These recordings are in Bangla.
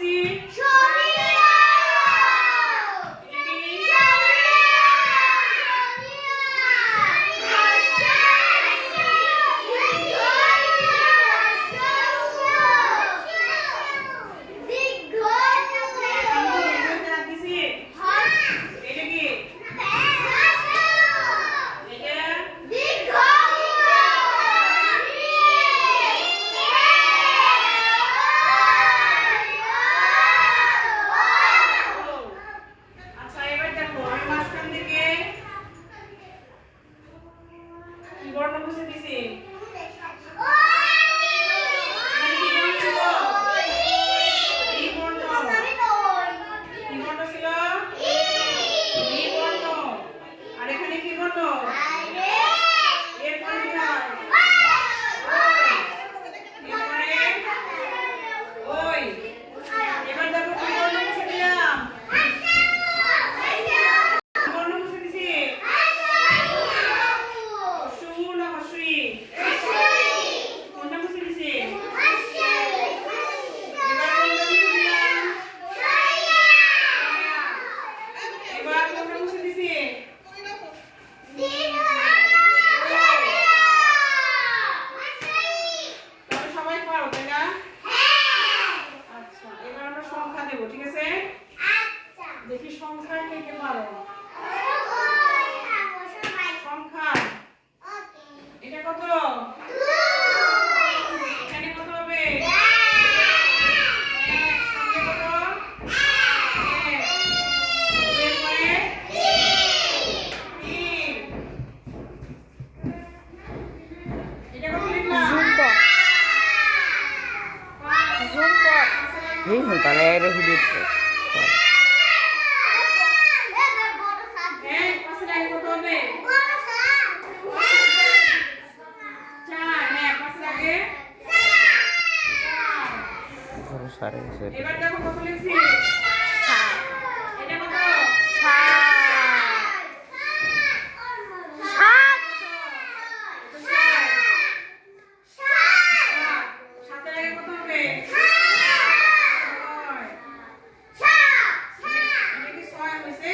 লিখছি বর্ণ মুছে দিছি ঠিক আছে দেখি সংখ্যা কে কে পারো সংখ্যা এটা কত এখানে কত হবে সামনে কত এরপরে 3 এটা কত লিখলাম জুম কর এই হল তাহলে এর ভিডিও এবার দেখো কত লিখছি এটা কত 7 এর আগে কত হবে 6 এটা কি 6 হইছে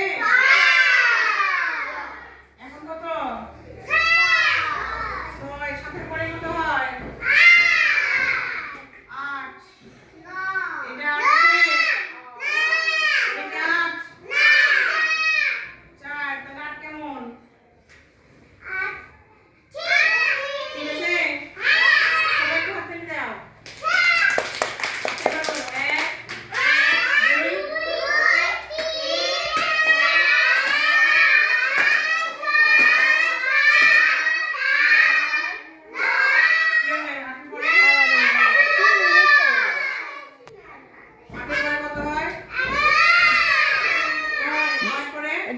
এখন কত 6 7 এর পরে কত হয় 8 এটা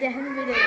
দেখেন ভিডিও